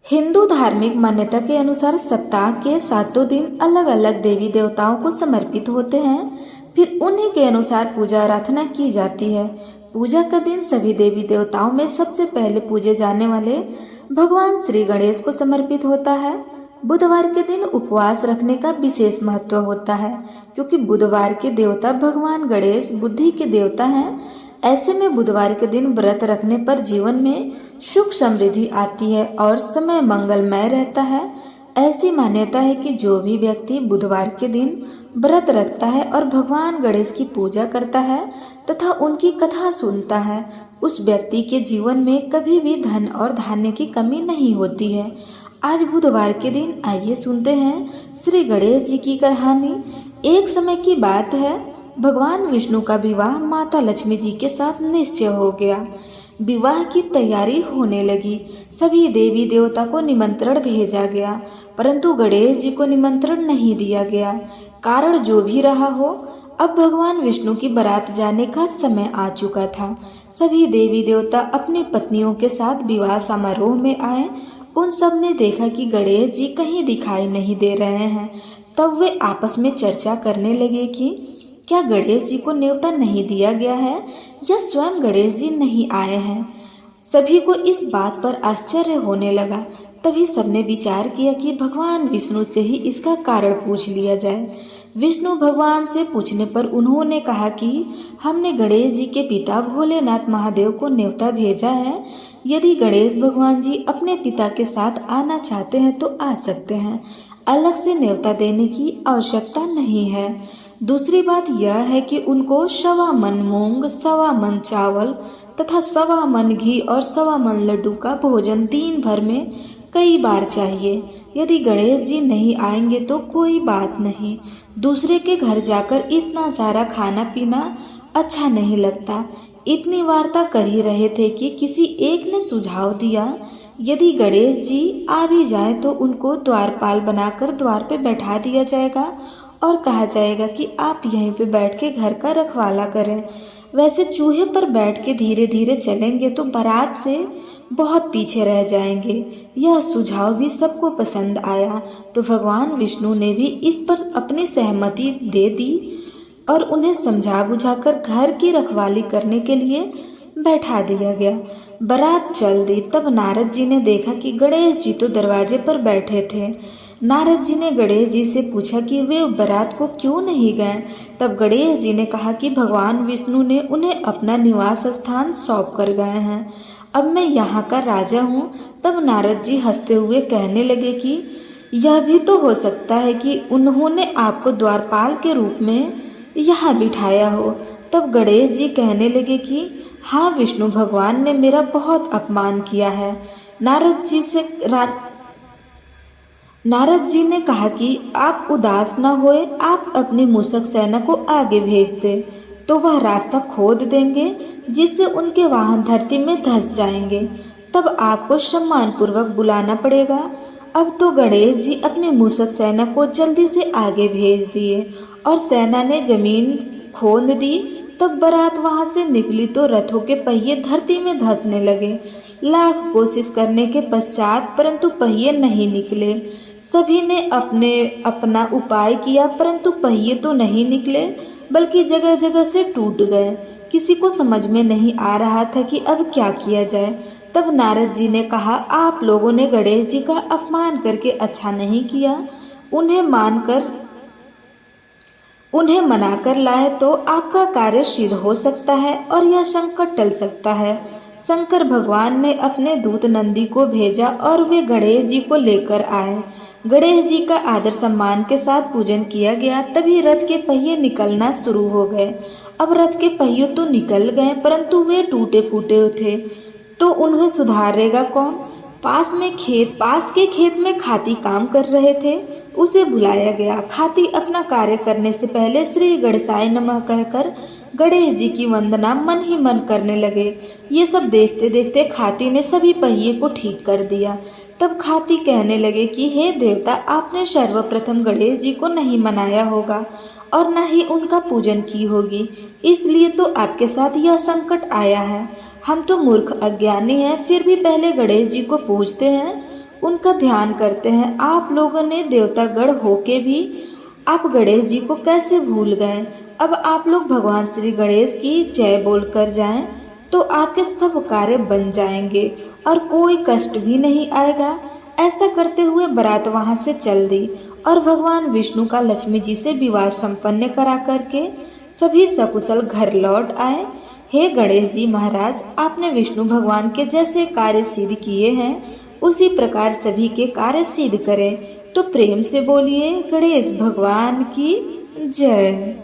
हिंदू धार्मिक मान्यता के अनुसार सप्ताह के 7 दिन अलग अलग देवी देवताओं को समर्पित होते हैं। फिर उन्हीं के अनुसार पूजा आराधना की जाती है। पूजा का दिन सभी देवी देवताओं में सबसे पहले पूजे जाने वाले भगवान श्री गणेश को समर्पित होता है। बुधवार के दिन उपवास रखने का विशेष महत्व होता है, क्योंकि बुधवार के देवता भगवान गणेश बुद्धि के देवता हैं। ऐसे में बुधवार के दिन व्रत रखने पर जीवन में सुख समृद्धि आती है और समय मंगलमय रहता है। ऐसी मान्यता है कि जो भी व्यक्ति बुधवार के दिन व्रत रखता है और भगवान गणेश की पूजा करता है तथा उनकी कथा सुनता है, उस व्यक्ति के जीवन में कभी भी धन और धान्य की कमी नहीं होती है। आज बुधवार के दिन आइए सुनते हैं श्री गणेश जी की कहानी। एक समय की बात है, भगवान विष्णु का विवाह माता लक्ष्मी जी के साथ निश्चय हो गया। विवाह की तैयारी होने लगी। सभी देवी देवता को निमंत्रण भेजा गया, परंतु गणेश जी को निमंत्रण नहीं दिया गया। कारण जो भी रहा हो, अब भगवान विष्णु की बारात जाने का समय आ चुका था। सभी देवी देवता अपनी पत्नियों के साथ विवाह समारोह में आए। उन सब ने देखा कि गणेश जी कहीं दिखाई नहीं दे रहे हैं। तब वे आपस में चर्चा करने लगे कि क्या गणेश जी को न्योता नहीं दिया गया है या स्वयं गणेश जी नहीं आए हैं। सभी को इस बात पर आश्चर्य होने लगा। तभी सबने विचार किया कि भगवान विष्णु से ही इसका कारण पूछ लिया जाए। विष्णु भगवान से पूछने पर उन्होंने कहा कि हमने गणेश जी के पिता भोलेनाथ महादेव को न्योता भेजा है। यदि गणेश भगवान जी अपने पिता के साथ आना चाहते हैं तो आ सकते हैं। अलग से न्योता देने की आवश्यकता नहीं है। दूसरी बात यह है कि उनको 1.25 मन मूंग, 1.25 मन चावल तथा 1.25 मन घी और 1.25 मन लड्डू का भोजन दिन भर में कई बार चाहिए। यदि गणेश जी नहीं आएंगे तो कोई बात नहीं, दूसरे के घर जाकर इतना सारा खाना पीना अच्छा नहीं लगता। इतनी वार्ता कर ही रहे थे कि किसी एक ने सुझाव दिया, यदि गणेश जी आ भी जाए तो उनको द्वारपाल बनाकर द्वार पे बैठा दिया जाएगा और कहा जाएगा कि आप यहीं पे बैठ के घर का रखवाला करें। वैसे चूहे पर बैठ के धीरे धीरे चलेंगे तो बारात से बहुत पीछे रह जाएंगे। यह सुझाव भी सबको पसंद आया, तो भगवान विष्णु ने भी इस पर अपनी सहमति दे दी और उन्हें समझा बुझाकर घर की रखवाली करने के लिए बैठा दिया गया। बारात चल दी। तब नारद जी ने देखा कि गणेश जी तो दरवाजे पर बैठे थे। नारद जी ने गणेश जी से पूछा कि वे बारात को क्यों नहीं गए। तब गणेश जी ने कहा कि भगवान विष्णु ने उन्हें अपना निवास स्थान सौंप कर गए हैं। अब मैं यहाँ का राजा हूँ। तब नारद जी हंसते हुए कहने लगे कि यह भी तो हो सकता है कि उन्होंने आपको द्वारपाल के रूप में यहाँ बिठाया हो। तब गणेश जी कहने लगे कि हाँ, विष्णु भगवान ने मेरा बहुत अपमान किया है। नारद जी ने कहा कि आप उदास न होए, आप अपनी मूषक सेना को आगे भेज दे तो वह रास्ता खोद देंगे, जिससे उनके वाहन धरती में धंस जाएंगे। तब आपको सम्मान पूर्वक बुलाना पड़ेगा। अब तो गणेश जी अपनी मूषक सेना को जल्दी से आगे भेज दिए और सेना ने जमीन खोद दी। तब बारात वहां से निकली तो रथों के पहिए धरती में धंसने लगे। लाख कोशिश करने के पश्चात परंतु पहिए नहीं निकले। सभी ने अपना उपाय किया, परंतु पहिए तो नहीं निकले, बल्कि जगह जगह से टूट गए। किसी को समझ में नहीं आ रहा था कि अब क्या किया जाए। तब नारद जी ने कहा, आप लोगों ने गणेश जी का अपमान करके अच्छा नहीं किया। उन्हें मनाकर लाए तो आपका कार्य सिद्ध हो सकता है और यह संकट टल सकता है। शंकर भगवान ने अपने दूत नंदी को भेजा और वे गणेश जी को लेकर आए। गणेश जी का आदर सम्मान के साथ पूजन किया गया। तभी रथ के पहिए निकलना शुरू हो गए। अब रथ के पहिए तो निकल गए, परंतु वे टूटे फूटे थे, तो उन्हें सुधारेगा कौन। पास के खेत में खाती काम कर रहे थे, उसे बुलाया गया। खाती अपना कार्य करने से पहले श्री गणेशाय नमः कहकर गणेश जी की वंदना मन ही मन करने लगे। ये सब देखते देखते खाती ने सभी पहिए को ठीक कर दिया। तब खाती कहने लगे कि हे देवता, आपने सर्वप्रथम गणेश जी को नहीं मनाया होगा और न ही उनका पूजन की होगी, इसलिए तो आपके साथ यह संकट आया है। हम तो मूर्ख अज्ञानी हैं, फिर भी पहले गणेश जी को पूजते हैं, उनका ध्यान करते हैं। आप लोगों ने देवतागण होके भी आप गणेश जी को कैसे भूल गए? अब आप लोग भगवान श्री गणेश की जय बोलकर जाएं तो आपके सब कार्य बन जाएंगे और कोई कष्ट भी नहीं आएगा। ऐसा करते हुए बारात वहां से चल दी और भगवान विष्णु का लक्ष्मी जी से विवाह संपन्न करा करके सभी सकुशल घर लौट आए। हे गणेश जी महाराज, आपने विष्णु भगवान के जैसे कार्य सिद्ध किए हैं उसी प्रकार सभी के कार्य सिद्ध करें। तो प्रेम से बोलिए गणेश भगवान की जय।